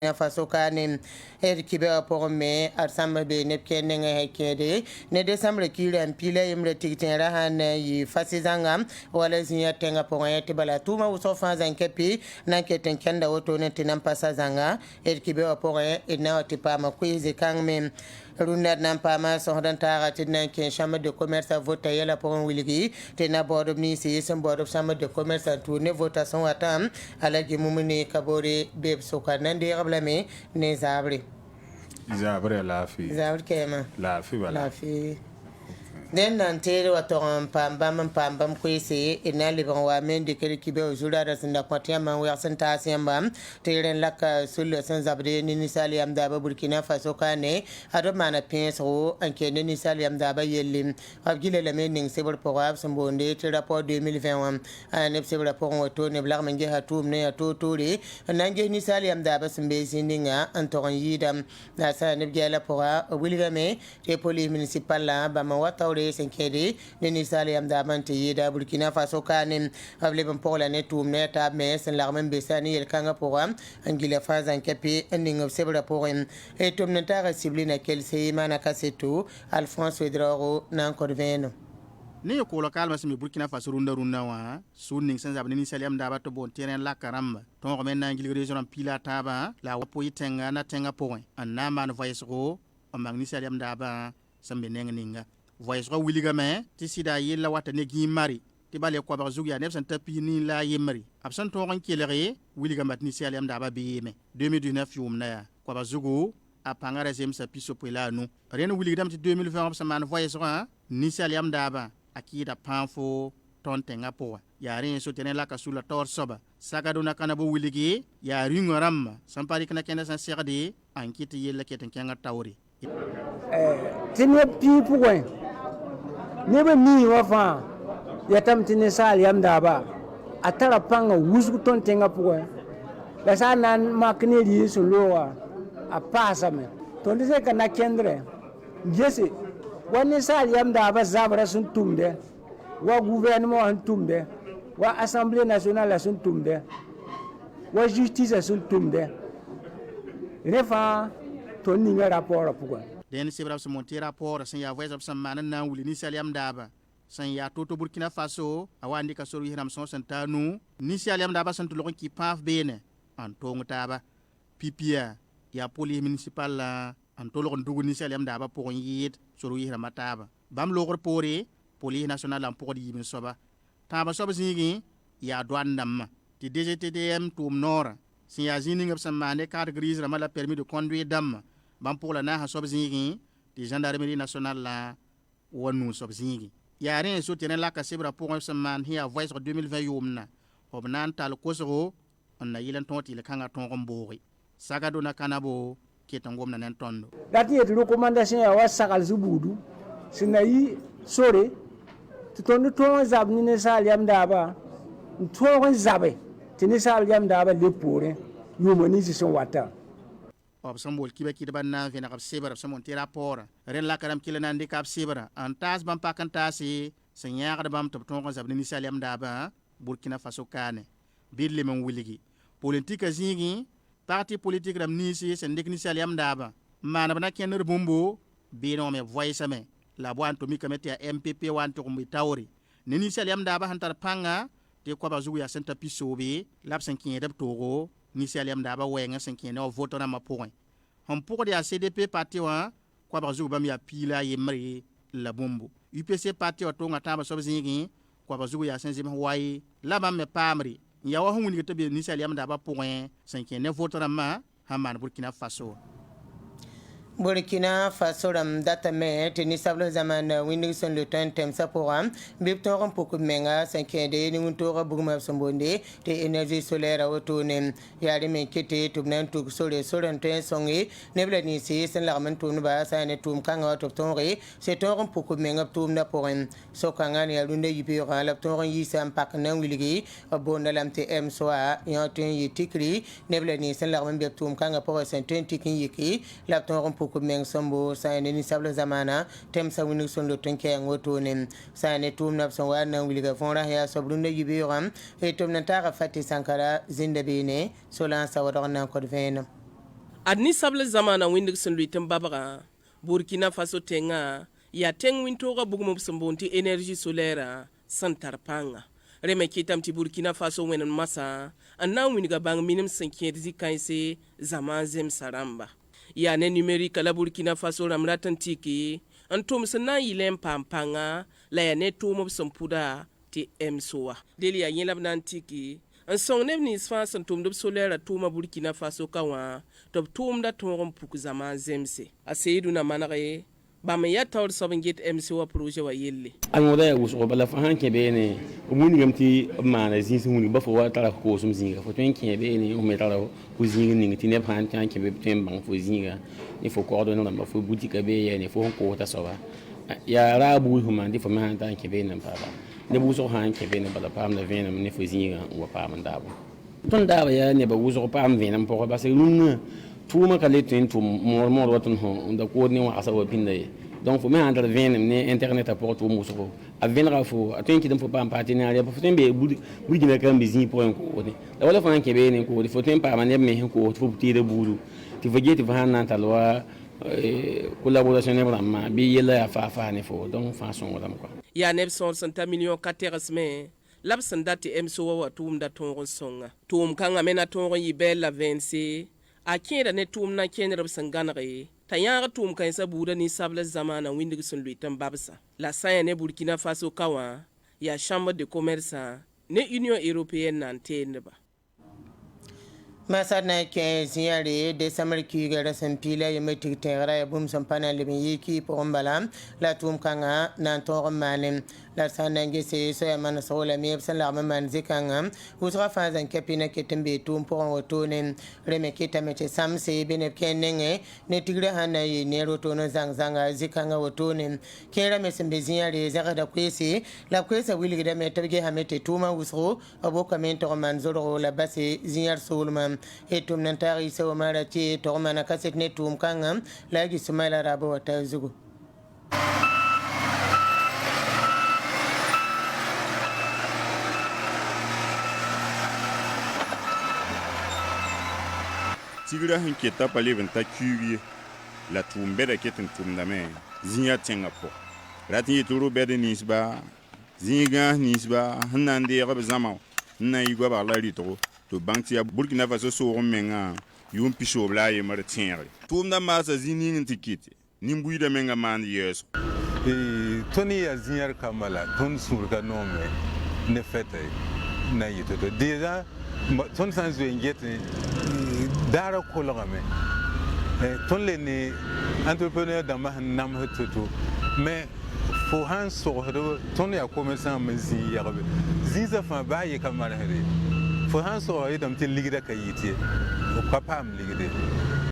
faso kanin kibe pour me arsamba be ne kenne kede ne décembre kiran pile imre tikten rahan yi fasizanga wala zinya tenga pour yete bala tuma uso fanzan kepi na keten kenda woto ne tinan pasazanga kibe pour na tipa makwizi kangme runda nan pama sohdan taga tinan ken chambre de commerce vote yela pour wiligi tena board ni si sem board chambre de commerce tourner votation atam ala gimumuni kabore be sokanande problème ne zabri lafi zabri kema lafi wala lafi den nan tere wato pambam kwese ina liban wa men de kere kibe ojura da sun da kwatiya man wa sun ta asiyan bam tere laka sulle sun zabri ni nisali am da burkina faso kane ado mana penso anke ni nisali am da ba yellim abgile la men ning sebur pour sun bonde te rapport 2021 ne sebur rapport wato ne blag mange hatum ne ato tore nange nisali am da ba sun be sininga antoron yidam na sa ne bgela pour wilgame te police municipal la ba ma wata senkede ne nisali am da mante yeda burkina faso kanin able ban pola ne tum ne ta me sen larmen besani el kanga program angila fazan kepi ending of sebra program et tum ne ta cible na kel se mana kaseto alphonse wedroro nan korveno ne ko lokal masmi burkina faso runda wa sunning sen zabni nisali am da ba to bon terrain la karamba ton ko men angil region pila taba la wapo yitenga na tenga point anna man voice ro amang nisali am da ba sambe nenga voice ro wiliga me ti sida yella wata ne gi mari ti bale ko ba zugi ya nefsan tapi ni la yemri absan to ron kelere wiliga mat ni sialem da ba be me 2019 yum na ya ko ba zugu a pangara sem sa piso pela nu ren wiliga dam ti 2020 absan man voice ro ni sialem da ba akida panfo ton tenga po ya ren so tenen la kasula tor soba saka do na kana bo wiligi ya ringoram sampari kana kenda san serdi ankiti yella keten kenga tawri tine pipu gwen nebe ni wafa yatam tine sal yam daba atara panga wusgu ton tenga puwe la sanan makne li suluwa a pasa me to ndise kana kendre jese wani sal yam daba zabra sun tumde wa gouvernement sun tumde wa assemblée nationale sun tumde wa justice sun tumde refa to ninga rapport puwe den sebra se monter rapport sen ya voyage absan manan na wuli ni saliam daba sen ya toto burkina faso awandi ka soru hiram son santanu ni saliam daba santu lokon ki paf bene an tongu taba pipia ya police municipal la an to lokon dugu ni saliam daba pour yit soru hiram taba bam lokor pore police national an pour yimin soba taba soba zingi ya douane nam ti DGTDM tum nord sen ya zini ngabsan mane carte grise ramala permis de conduire dam bam pour la na sob zingi di gendarmerie nationale la wonu sob zingi ya ren so tenen la ka sebra pour un semaine hier voice 2020 yumna obnan tal kosoro on na yilan tonti le kanga ton rombori saga do na kanabo ke tangom na nen tondo dati et recommandation ya wasakal zubudu sinayi sore tondo to zabni ne saliam daba to zabe tini saliam daba le pore yumoni si son wata obsambol kibe ki ban na vena kap sebra samon ti rapport ren la karam kila nan dikap sebra en tas bam pakantasi senyaga bam top ton ko zabni saliam daba burkina faso kane bidle men wuligi politique zingi parti politique ram nisi sen dik ni saliam daba mana bana kenner bombo bino me voice me la boan to mi kamete MPP wan to mi tawri ni saliam daba hantar panga te ko ba zugu ya senta pisobe lapsen kin rep togo ni saliam daba wenga senkin no vote na ma point on pour dia CDP parti wa kwa ba zugu bam ya pila yemri la bombo UPC parti o to ngata ba so zingi kwa ba zugu ya senzi wai la bam me pamri ya wa hunni to be ni saliam daba point senkin ne vote na ma haman Burkina Faso Burkina Faso ram data me teni sablo zaman Windows le temps tem sa programme biptoron pour menga sankede ni untora buguma sombonde te énergie solaire autone yari men kete tubnan tuk sole ten songi nebla ni si sen la man tun ba sa ne tum kanga to tonre se toron pour menga tum na poren so kanga ni alunde yipi ra la toron yi sam pak na wiligi abonda lam te em soa yoten yitikri nebla ni sen la man be tum kanga pour sen tikin yiki la toron ko meng sombo sa ne ni sabla zamana tem sa winu son lo tonke ngoto ne sa ne tum na son wa na wiliga fonra ya sobrunde yibi ram e tum na ta fati sankara zinde bene solan sa wadon na ko veno adni sabla zamana windig sun luitin babara Burkina Faso tenga ya teng wintoga bugum sumbonti energie solaire santarpanga reme kitam ti Burkina Faso wenen masa anna winiga bang minim sankiezi kaise zaman zem saramba ya ne numérique la Burkina Faso ramratan tiki antum sana yilem pampanga la ya ne tumo sampuda ti emsoa deli ya yelab nan tiki an song ne ni sfa santum dub solaire tuma Burkina Faso kawa top tum da torom puk zaman zemse aseyidu na manare ba me ya tawr sobin get MC wa projet wa yelle an wada ya wuso bala fa hanke be ne umuni gamti mana zin sun ni ba fo wa tara ko sum zinga fo tun ke be ne o me tara ko zinga ni ti ne pan tan ke be tem bang fo zinga ni fo ko do no ba fo boutique be ya ne fo ko ta so ba ya rabu huma ndi fo man tan ke be ne pa ba ne bu so hanke be ne bala pam na ve ne fo zinga wa pa man da ba ton da ba ya ne ba wuso pam ve ne po ba se nun tuma kale tin tum mor watun ho da ko ni wa asawa pinday donc faut me andar vene ne internet apport to muso a venra fo aten ki dem fo pa partenariat fo tembe budi na kan bizi point ko ni da wala fa ke be ne ko fo tempa ma ne me ko fo ti de buru ti vegeti va nan talwa collaboration ne vraiment bi yela fa ne fo donc façon wala quoi ya ne son santa million 14 mai labsan dati emso wa tum da ton songa tum kan amena ton yi bella 26 a kenda ne tum na kenra sanganare ta yãg tʋʋm kãensa buuda ninsabla zamaana wĩndg sẽn lʋɩt n babsa la sã n ya ne Burkina Faso ka wã yaa chambre de commerce ne union européenne na n teendba masad na ke ziyare décembre kiga rasan pila yeme tigtegra ya bum sampana lebin yiki pʋgẽ bala la tʋʋm kãngã na n tõog n maane la sã n na n gese soya man sola me b sẽn lagm n maan zĩ-kãngã wʋsga fãa zãn kɛpɩ na ket n bee tʋʋm pʋgẽ wotone reme kɩtame tɩ sãmse bɩ neb kẽ nengẽ ne tigrã sãn na n yɩ neer wotone n zãng-zãnga zĩ-kãngã wotone kẽerame sẽn be zĩyãre zẽgda koeese la b koeesa wilgdame tɩ b gesame tɩ tʋʋmã wʋsgo b bokame n tog n maan zorgo la base zĩyãr soolmã tʋʋm nan taag yɩsa wa maara tɩ tog mana ka sek ne tʋʋm kãngã la a gisma la raaba wa ta zugu tigra sẽn keta pa leb n ta kuug ye la tʋʋm bɛda ket n tʋmdame zĩyã tẽngã pʋ rat n yetɩ ro bɛd ninsba zĩig gãas ninsba sẽn na n deeg b zãma n na n yɩ goabg la rɩtgo tɩ b bãng tɩ yaa Burkina Faso soog n mengã yʋʋm pisoob la a yembr tẽegre tʋʋmda maasa zĩ ning n tɩ kɩte nin-buiidã mengã maand yɛɛsgo tõnd yaa zĩyãr kambã la tõnd sũurga noome ne fɛta na n yɩ deeza tõnd sã n zoe n get daara kolgame tõnd le ne entrepreneur dãmbã sẽn namsd to mais fo sãn sogsd tõnd yaa commerçant me zĩ yagbe zĩisã fãa baa yɩka marsre fo sãn sogsd yetame tɩ ligda ka yɩt ye b ka paam ligde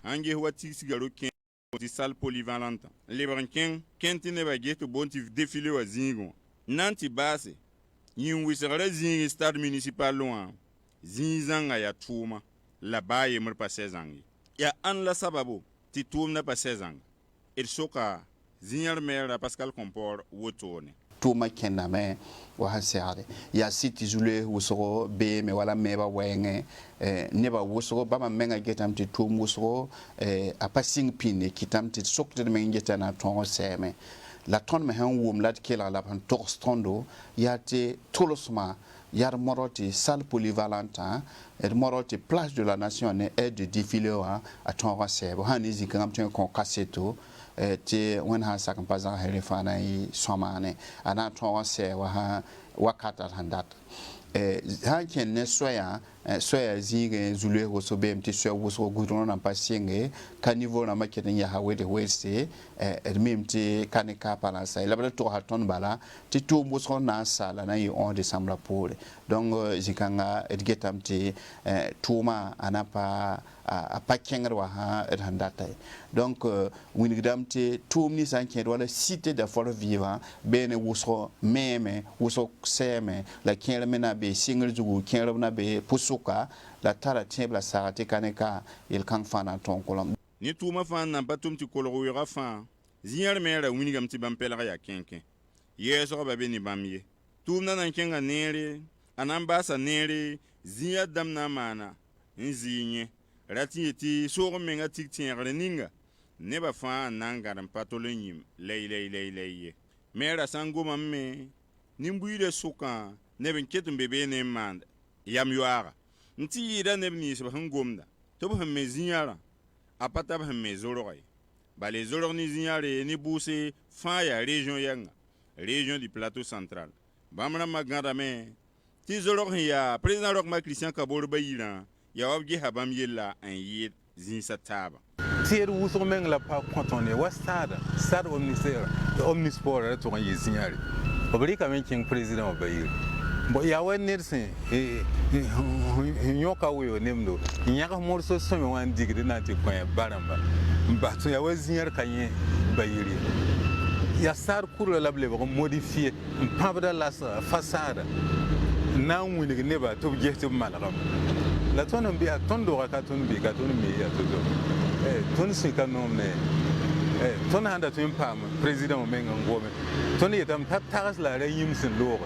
n ges wa tigsga ro kẽ tɩ sal polyvalente lebg n kẽn tɩ nebã ges tɩ boon tɩ défilé wa zĩigẽ wã na n tɩ baase yĩn wɩsgra zĩig stade municipal wã zĩig zãnga yaa tʋʋma la baa yembr pa sɛ zãng ye yaa ãn la sababo tɩ tʋʋmda pa sɛ zãnga d soka zĩyãr meera Pascal Compaore wotone tʋʋma kẽndame wa sẽn segde yaa sɩd tɩ zu-loees wʋsgo beeme wala meeba wɛɛngẽ nebã wʋsgo bãmba mengã getame tɩ tʋʋm wʋsgo a pa sɩng pĩnde kɩtame tɩ d sok tɩ d meng geta na n tõog n sɛɛme la tõnd me sẽn wʋm la d kelg la b sẽn togs tõndo yaa tɩ tʋlsmã yaa d modg tɩ salle polyvalente d modg tɩ place de la nation ne aide de défilé wã a tõog n sɛɛb sãn ne zĩ-kãngã b tõe n kõ kaseto tɩ wẽnd sã n sak n pa zagsre fãa na n yɩ sõmaane a na n tõog n sɛɛ wa wakata d sẽn dat sã n kẽnd ne soyã soya zĩigẽ zu-loees wʋsg beem tɩ soya wʋsgo gudrõ nan pa sɩnge ka niveau rãmbã ket n yasa wed-welse d mim tɩ ka ne kaa pa na n sa la b da togsa tõnd bala tɩ tʋʋm wʋsg n na n sa la na n yɩ 11 décembre poore donc zĩ-kãngã d getame tɩ tʋʋmã a na pa a pa kẽngd wa sã d sẽn data ye donc wilgdame tɩ tʋʋm ninsã n kẽed wala cité de force vivant beene wʋsg meeme wʋsg sɛɛme la kẽer me na be sɩngr zugu kẽerb na be pʋsʋka la tara tẽeb la saga tɩ ka ne ka yel-kãng fãa na n tõog kolem ne tʋʋmã fãa n na n pa tʋm tɩ kolg weoogã fãa zĩyãr meera wingame tɩ bãmb pɛlg yaa kẽ-kẽ yɛɛsgba be ne bãmb ye tʋʋmdã na n kẽnga neere a na n baasa neere zĩyã dãmb na n maana n zɩɩ yẽ rati yeti so menga tik tiengre ninga neba fa nangaram patolonim lay mera sango mamme nimbuire suka neben ketum bebe ne mand yam yuara nti yida nebni so hangomda to ba meziara apata ba mezoroy ba les ni ziare ni bousé fa ya région yanga région du plateau central bamra maganda me ti zoro ya président Roch Christian Kabore bayira ya wabgi habam yella an yid zin sataba tier wuso meng la pa kontone wastada stade omnisport to yi ziare obrika men king président bayira bo ya wa nersin nyoka wo nemdo nyaka morso some wan digri na ti kwen baramba mbato ya wa ziare kanye bayiri ya sar kuro lable ba modifier mpabda la façade na wuni ne ba to jehti malagam la ton bi ton do ka ton bi ka ton mi ya to ton si ka nom ne ton handa to pam président men ngome ton yetam tatas la re yimsin lo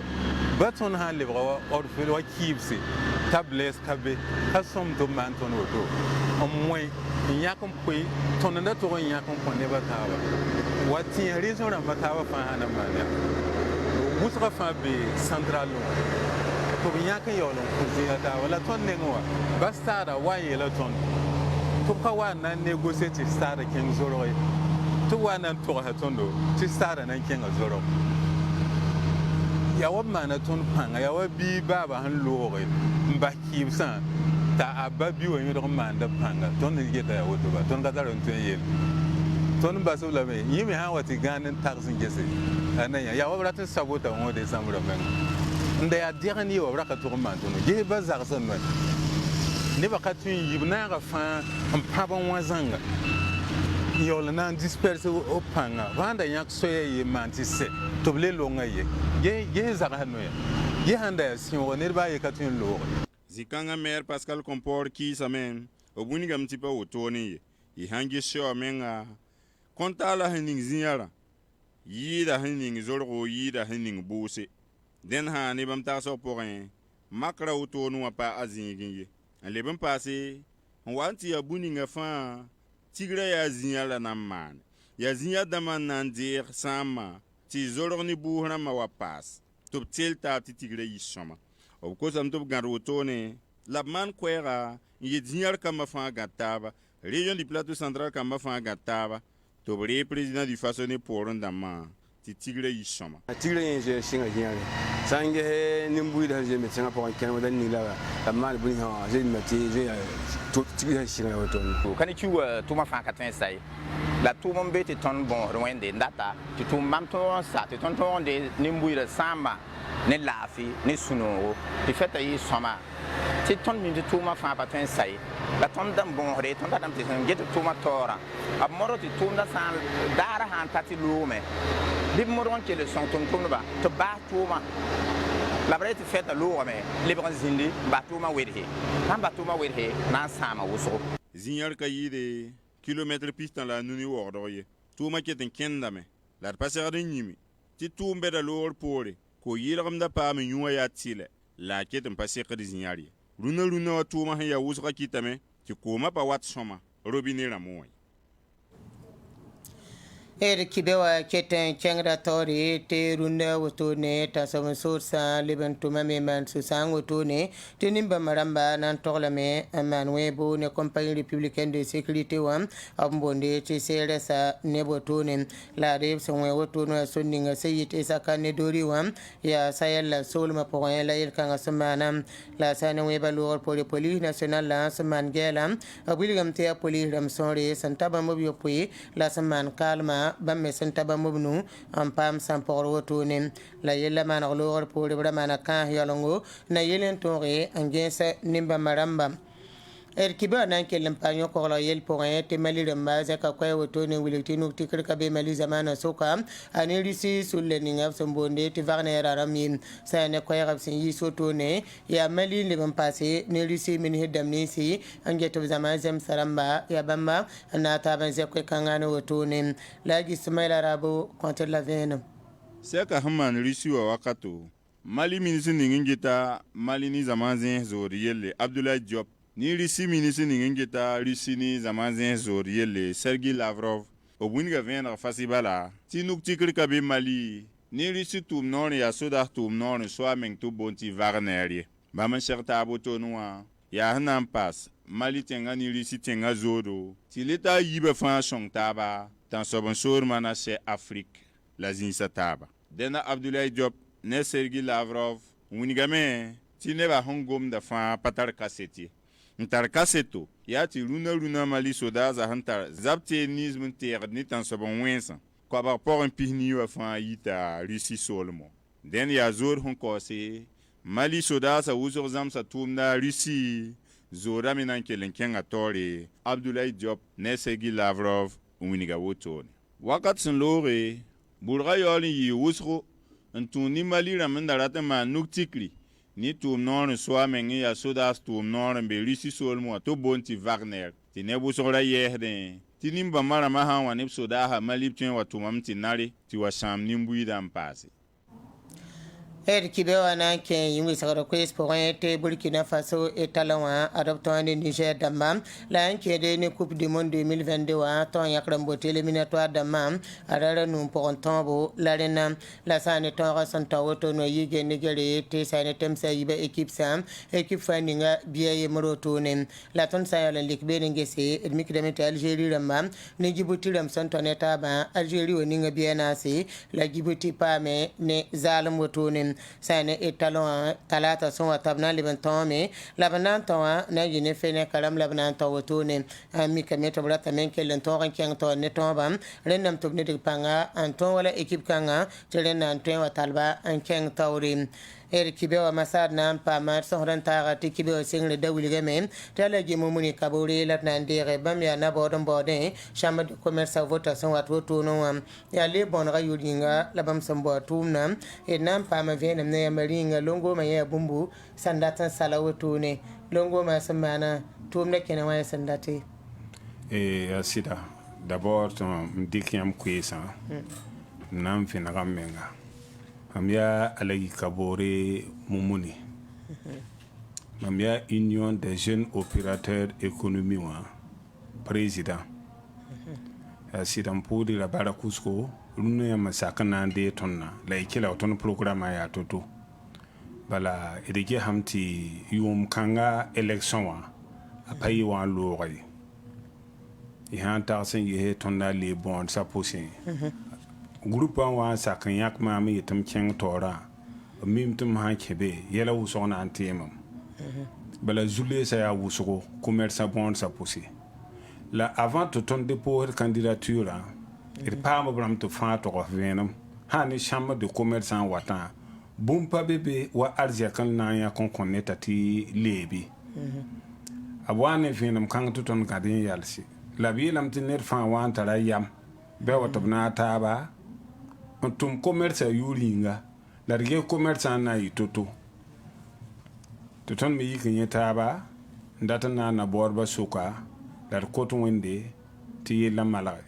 ba ton han le ba or fe wa kipsi tables kabe ka som to man ton oto o moy nyakom pui ton na to nyakom pone ba ta ba wati région na ba ta ba fa hana mania wusra fa be central to nyaka yolon kuziya ta wala ton ne ngwa basta wa yela ton to ka wa na negotiate start ken zoro to wa na to ha ton do ti start na ken zoro ya wa mana ton panga ya wa bi baba han lore mbaki san ta ababi wa yodo manda panga ton ne geta ya woto ba ton ka taron ton yel ton ba so la me yimi ha wati ganin taxin gese ananya ya wa bratin sabota mo de samura men nda ya dirani wa raka to mantono je ba zarsan no ne ba ka tun yibna ga fa am pabon wazanga yol na disperse o panga wanda yak soye mantise to ble longa ye zara no ye handa ya sin o ne ba ye ka tun lo zikanga maire Pascal Compor ki samen obuni gam tipa otoni ye hangi sho menga kontala haning zinyara yida haning zorgo yida haning buse den ha ne bam ta so porin makra utonu apa azingi ale bam passé wanti ya buninga fa tigra ya zinyala na man ya zinya daman nan dir sama ti zoroni buhna ma wapas to tilta ti tigra yisoma of course am to gan utone la man kwera ye zinyar kama fa gataba région du plateau central kama fa gataba to bre président du façonné pour ndama ti tigre yisoma tigre yin singa hiare sange nimbu da je metanga po kan wadan ni la amma buni ha je meti je to tigre singa waton kan ki wa to ma fa ka tan sai la to mon beti ton bon rwende ndata ti to mam to sa ti ton to de nimbu da samba ne lafi ne suno ti feta yi soma ti ton min ti to ma fa pa tan sai la ton dam bon re ton dam ti san get to ma tora ab moro ti to da san dara han tati lume bi moron ke le son ton ko ba to ba to ma la vrai ti feta lume le bran zindi ba to ma wedhe kan ba to ma wedhe na sama wuso zinyar kayide kilomètre piste la nuni wordoye to ma keten kendame la passer de nyimi ti to mbeda lor pore ko yiram da pa mi nyuwa ya tile la keten passer ka zinyari runa to ma ya wuso ka kitame ti koma pa wat soma robinera moy kibewa keten chengra tori te runda wotone ta sawan sorsa liban tuma me man susang wotone te nimba maramba nan toglame man webo ne compagnie républicaine de sécurité wam ambonde te seresa ne wotone la rev son wotone sonninga seyite sakane dori wam ya sayel solma pour la il kanga samana la sana weba lor pour le police nationale la saman gelam abuligam te police ram sonre santaba mobyo pui la saman kalma bam senta ba mobnu am pam sam por wotone la yella man lor pour le bramana kan yalongo na yelen tore angensa nimba maramba kiba nan kelem panyo ko la yel pour te mali ramba zaka ko wotone wilitinu tikir ka be mali zamana soka ani risi sulle ninga sombonde ti varner aramin sa ne ko yarab sin yisotone ya mali le bam passé ne risi min hedam ni si angeto zaman zam saramba ya bamba na taban zekwe kangano wotone la gismaila rabo contre la veine seka haman risi wa wakato mali ministre ningita mali ni zaman zin zori yelle Abdoulaye Diop ni Russie ministre ni ngeta Russie ni zamazin zor yele Sergei Lavrov obunga vendre fasibala ti nuk tikri kabe Mali ni Russie tum non ya soda tum non so meng to bonti Wagner ba man cherta boto noa ya hanan pas Mali tenga ni Russie tenga zodo ti leta yibe fa song taba tan sobon sor mana se Afrique la zinsa taba dena Abdoulaye Diop ne Sergei Lavrov unigame ti ne ba hongom da fa patar kaseti ntar kaseto ya ti runa Mali soda za hantar zapte nizm ter ni tan sobon wensa kwa ba por un pihni wa fa yita Russie solmo den ya zor hon kose Mali soda sa uzor zam sa tumna Russie zora minan kelenken atore Abdoulaye Diop ne Sergei Lavrov uniga woton wakat sun lore bulga yoli yi usro ntuni Mali ramandarata ma nuktikri ni tum non so mengi ya soda tum non be Russie solmo to bonti Wagner ti ne bu sora yehde ti nimba mara ma ha wa ne soda ha Mali twen wa tumam ti nari ti wa sham nimbu idam pase kibe wana ke yimi sagara ko espoir te Burkina Faso et Talawa adoptant de Niger damam la enke de ne coupe du monde 2022 wa ton yakram bote éliminatoire damam arara nous pour tombo la rena la sane ton rasanta woto no yige nigere te sane tem sa yibe équipe sam équipe faninga biye moroto ne la ton sa yala likbe ngese edmi kidamete Algérie ramam ne Djibouti ram santoneta ba Algérie woni nga biye nasi la Djibouti pa me ne zalam woto ne sane etalon talata son watabna libanton me labanan tawa na yine fene kalam labanan tawa tone mi kameto brata men kelen ton kan to ne ton bam renam to ne de panga anton wala équipe kanga telen anton watalba an kan tawrim kibe wa masad nan pa mar sohran taga ti kibe o single dawli game tala ji mumuni kaburi lat nan dire bam ya na bodon bode chambre de commerce votation wat woto no ya le bon ga yuringa la bam sambo tumna e nan pa ma venam ne maringa longo ma ya bumbu sandatan salawoto ne longo ma samana tumna kenan wa sandate asida d'abord mdikiam kuisa nam fina gamenga Mamia Alayi Kabore Moumouni. Mamia Union des jeunes opérateurs économiques, président. Sidam Poudi la Barakusko, l'une ya masakana de tonna, la ikela ton programme ya toto. Bala edege hamti yum kanga élection wa, apayi wa lori. Ihan tarsen ye tonna les bons sa poussin. Groupe wa sakan yak mami yitum keng tora mim tum ha kebe yela wusona antemam bala zule sa ya wusugo commerce bon sa poussi la avant to ton dépôt candidature il pas mo bram to fa to venam ha ni chambre de commerce en watan bumpa bebe wa arzia kan na ya kon connecta ti lebi abwane venam kan to ton gadin yalsi la bi lam tinir fa wa antara yam be watobna taba tum commerce yuringa la rige commerce na yitoto to ton mi yikin taba ndata na borba suka la koto wende ti la malare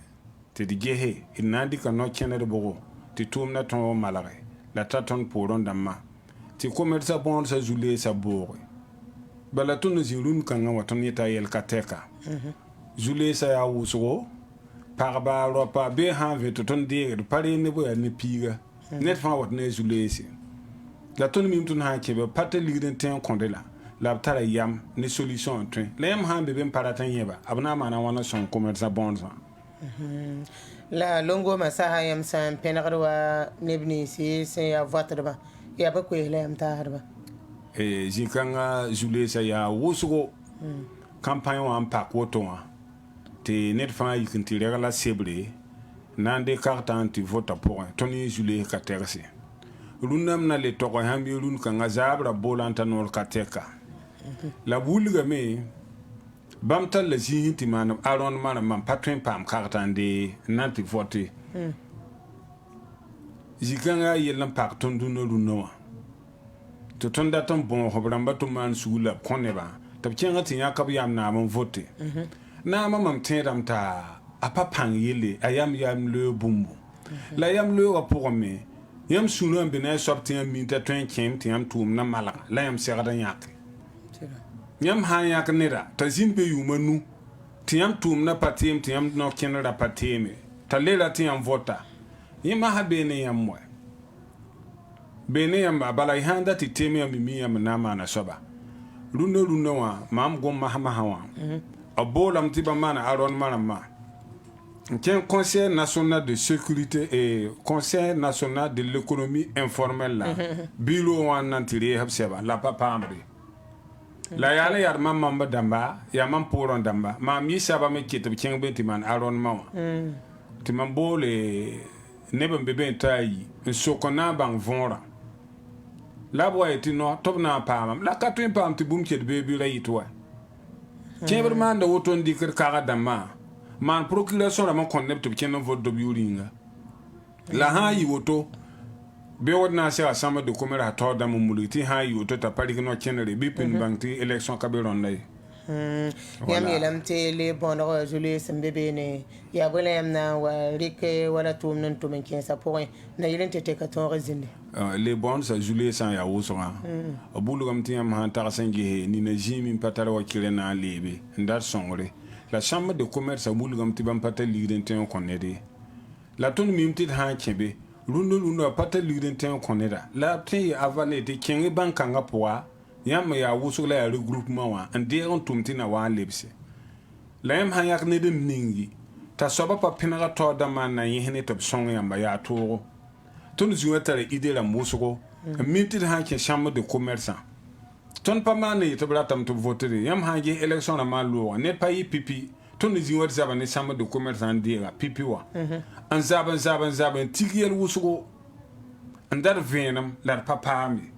ti digehe inandi ka no kenere bogo ti tum na ton malare la taton poron damma ti commerce bon sa zule sa bogo bala ton zirun kan waton yeta yel kateka zule sa ya wusugo parba ropa be han veto ton de pare ne bo ya ne piga net fa wat ne zulesi la ton mi mtun ha kebe pate ligden ten kondela la tara yam ne solution tren la yam han be ben paratan yeba abna mana wana son commerce bonza la longo masaha yam san penarwa nebni si se ya votrba ya ba ko la yam ta harba jikanga zulesi ya wusugo campagne wa ampak wotonga te net fa yikinti regala sebre nande carte anti vote pour toni jule katerse runam na le toko hambi run kanga zabra bolanta nol kateka la bulga me bamtal la jinti man aron man patrin pam carte ande nanti vote jikanga yelan pak tondu no runo to tonda ton bon hobramba to man sugula koneba tab kenga tinya kab yam na mon vote na mamam tendam ta apapang yele ayam le bumbu la yam le rapport me yam sunu am bena sorti am minta twen kem tiam tum na mala la yam serada yak yãmb sã n yãk neda t'a zĩnd be yʋʋmã nu tɩ yãmb tʋʋmdã pa teem tɩ yãmb no-kẽnedã pa teeme t'a leera tɩ yãmb vota yẽ masã bee ne yãmb wɛ bee ne yãmba bala y sã n dat tɩ teem yãmb mi yãmb na n maana soaba rũndã wã maam gom masã wã b boolame tɩ bãmb maana arrondement rãmbã n kẽ conseil national de sécurité et conseil national de l'économie informelle la bureau wã nan tɩ reesb sɛba la pa paambre la yaa la yaa mam dãmba yaa mam pʋʋrẽ dãmba maam yɩ saba me ket b kẽng be tɩ maan arrondement wã tɩ mam boole neb n be be n taa yi n sok n na n bãng võorã la b wa yetɩ no tɩ b na n paamam la ka tõe n paam tɩ bũmb ket bee bɩ ra yɩt wa kẽebd maanda woto n dɩkd kaga dãmbã maan procuration rãmbã kõ neb tɩ b kẽnd n vot dob yʋʋr yĩnga la sã n yɩ woto beood na n sɛga sãmb de commerce taoor dãmb n mulg tɩ sã n yɩ woto t'a pa rɩk no-kẽnere bɩ pĩnd bãng tɩ élection ka be rõnda ye yãmb yeelame tɩ le bõoneg zule sẽn be beene yaa bõe la yãmb na n wa rɩk wala tʋʋmd n tʋm n kẽesã pʋgẽ na yɩl n tɩ tɩ ka tõog zĩnde le bõond sa zule sã n yaa wʋsgã b bulgame tɩ yãmb sã n tags n gese nina zĩig min pa tar wa kɩrẽ na n leebe n dat sõngre la chambre de commerce a bulgame tɩ bãmb pa tar ligd n tõe n kõ ned ye la tõnd mim tɩ d sã n kẽ be rũndã pa tar ligd n tõe n kõ neda la b tõe n yɩ avale tɩ kẽng bãn-kãngã pʋga yãmb yaa wʋsg la yaa regroupement wã n deeg n tʋm tɩ na wa n lebse la yãmb sã n yãk ned n ningi t'a soaba pa pẽnega taoor dãmbã n na yẽs ne tɩ b sõng yãmba yaa toogo tõnd zĩ wã tara ide rãmb wʋsgo n mi tɩ d sã n kẽ chambre de commerçã tõnd pa maan ne yetɩ b ratame tɩ b votde yãmb sã n ges élection rãmbã n loogã ned pa yɩ pipi tõnd zĩ wã d zaba ne chambre de commerçã n deega pipi wã n zab n tik yɛl wʋsgo n dat vẽenem la d pa paame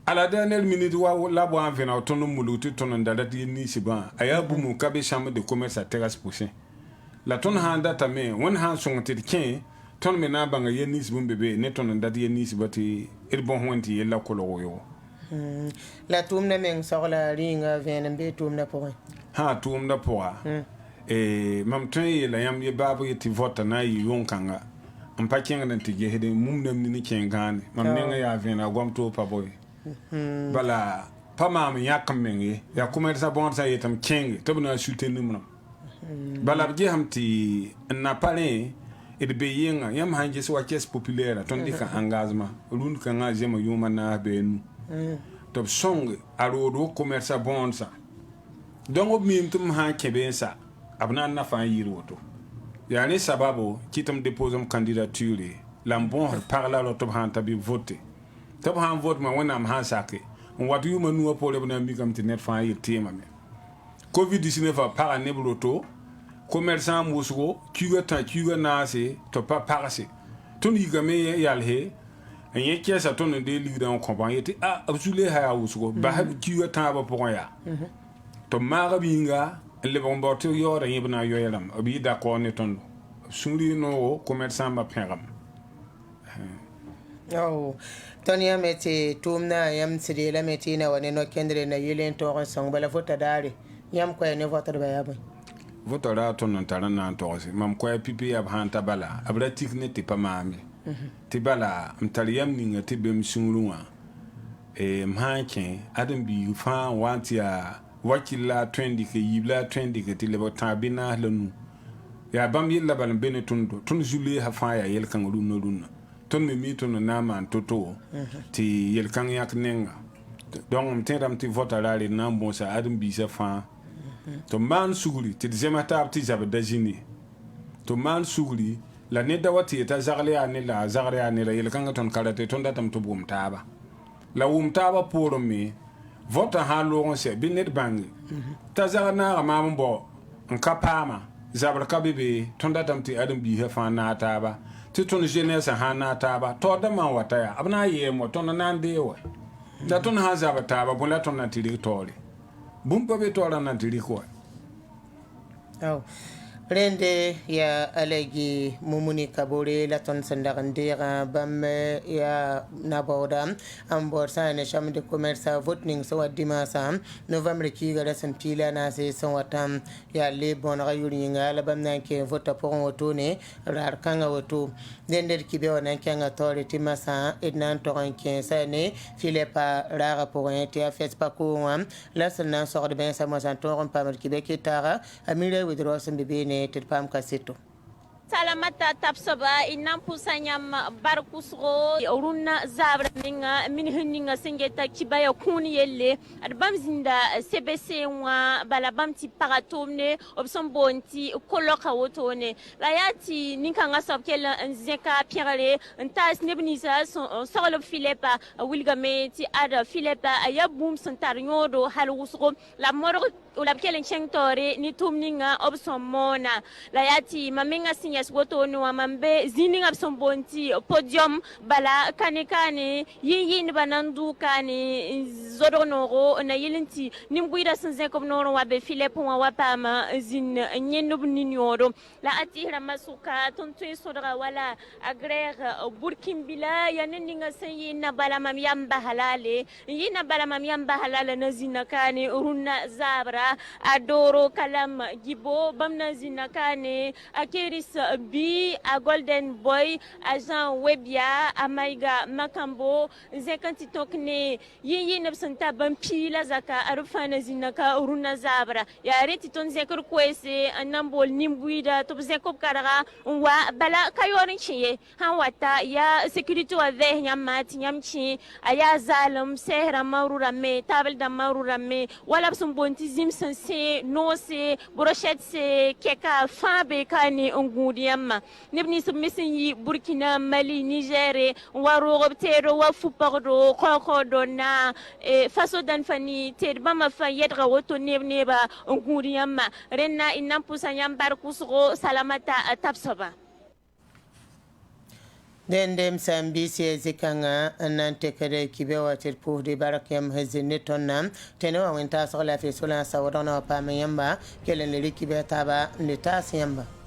à la dernière minute la bo an vena tõnd n mulg tɩ tõnd n da rat yel ninsbã a yaa bũmb ka be chambre de commerce a tegs pʋsẽ la tõnd sã n datame wẽnd sã n sõng tɩ d kẽ tõnd me na n bãnga yel ninsb n be be ne tõnd n dat yel ninsbã tɩ d bõs wẽn tɩ yella kolg yo la tʋʋmdã meng sogla rĩnga vẽenem bee tʋʋmdã pʋgẽ sã tʋʋmdã pʋga mam tõe n yeela yãmb ye baab ye tɩ vota na n yɩ yʋng-kãnga n pa kẽngd n tɩ gesd mumdãmb nin kẽ gãane mam neng yaa vẽena goam tɩ pa boye bala pa maam yãk n meng ye yaa commerçã bõod sã n yetame kẽnge tɩ b na n sute nimrã bala b gesame tɩ n na pa rẽ d be yɩnga yãmb sã n ges wa kɛs populaire tõnd dɩka engagement rũnd-kãngã a zema yʋʋmã naas bee nu tɩ b sõnge a rood wo commerçã bõodsã donc b miim tɩ m sã n kẽ be n sa b na n nafã n yɩɩr woto yaa ne sababo kɩt m dépose m candidature la n bõosd pagla ro tɩ b sã n ta bɩ vote tɩ b sã n vote ma wẽnnaam sã n sake n wat yʋʋmã nuwã poorẽ b na n mikame tɩ ned fãa yel teemame covid-19 paga neb roto commerçã n wʋsgo kiuga naase tɩ pa pagse tõnd yikame yalse n yẽ kɛɛsa tõnd n dee ligdã n kõ bãng yetɩ b zule sã yaa wʋsgo bas kiuga tãabã pʋgẽ yaa tɩ b maagb yĩnga n lebg n bao tɩ yaoodã yẽ b na n yoɛ rãmb b yɩ d'accord ne tõndo b sũuri noogo commerçã mbã pẽgame tõnd yãme tɩ tʋʋmdã yãmb sɩd yeelame tɩ y na wa ne no-kẽndre na yɩl n tõog n sõng bala vota daare yãmb koɛɛ ne votdbã yaa bõe vota raa tõnd n tar n na n togse mam koɛɛ pipi yaa b sã n ta bala b ra tik ne tɩ pa maame tɩ bala m tar yam ninga tɩ bem sũurẽ wã m sã n kẽ ãdem-biig fãa n wa n tɩ yaa wakil la tõe n dɩke yiib la tõe n dɩke tɩ lebg tãag bɩ naas la nu yaa bãmb yella bala n be ne tõndo tõnd zu-leesã fãa yaa yel-kãng rũnnã tõnd me mi tõnd na n maan to-to tɩ yel-kãng yãk nenga donc m tẽedame tɩ vota raare d na n bõosa ãdem-biisã fãa tɩ m maan sugri tɩ d zems taab tɩ zabda zĩne tɩ m maan sugri la neda wa tɩ yeta zagl yaa ne la a zagr yaa ne la yel-kãngã tõnd ka rate tõnd datame tɩ b wʋm taaba la wʋm taabã poorẽ me vota sã n loog n sɛ bɩ ned bãnge t'a zagr naaga maam n bao n ka paama zabr ka be be tõnd datame tɩ ãdem-biisã fãa naag taaba tɩ tõnd jeunesse sã n naag taaba taoodã maan wata yaa b na n yeem wa tõnd na n dee wa la tõnd sã n zab taaba bõe la tõnd na tɩ rɩk taoore bũmb pa be taoorã na n tɩ rɩk wa rende ya alagi mumuni kabore la ton sandagandira bam ya naboda ambor sane chambre de commerce voting so dimasa novembre ki ga san pila na se son watam ya le bon rayuri ngala bam nan ke vota pour auto ne rar kanga auto dender ki be wonan kanga authority masa ednan to rankin sane filepa rara pour un te fait pas ko la san sort de ben sa mo san to pa ki be ki tara amire withdraw san bebe ne Pam Kasito. Salamata tapsaba inam pusanyam barkusro uruna zabra ninga minhinga singeta kibaya kuni yelle adbam zinda CBC wa balabam ti paratomne obson bonti koloka wotone layati ninkanga sobkela nzeka pierre ntas nebnisa sorlo filepa wilgameti ada filepa ayabum santariodo halwusro la moro la kelen chengtore ni tumninga obson mona layati mamenga yes woto no amambe zining abson bonti podium bala kane yin banandu kane zodonoro na yilinti nimbuira sanze kom noro wabe filepo wa pama zin nyenub ninyoro la atira masuka tonto sodra wala agraire burkimbila yaninga sayina bala mamyamba halale yina bala mamyamba halale na zina kane runa zabra adoro kalam gibo bamna zina kane akeris bi a Golden Boy a Jean Webia a Maiga Makambo zekanti tokne yin nabsanta bampi la zaka arufana zinaka uruna zabra ya reti ton zekor kwese anambol nimbuida to zekop karaga wa bala kayorin chiye han wata ya security wa ve nyamati nyamchi aya zalam sehra marura me tabel da marura me wala bsum bonti zim sanse no se brochette se keka fabe kani ngudi yamma nibni submisin yi Burkina Mali Niger waro obtero wa fupardo kokodo na faso dan fani terba ma fa yedra woto neba ngudi yamma renna inam pusanyam barkusro salamata tapsaba dendem sambisi zikanga nante kare kibewa tirpu de barakyam hazine tonna teno awenta sola fe sola sawdona pa mayamba kelen le kibe taba ne tasiyamba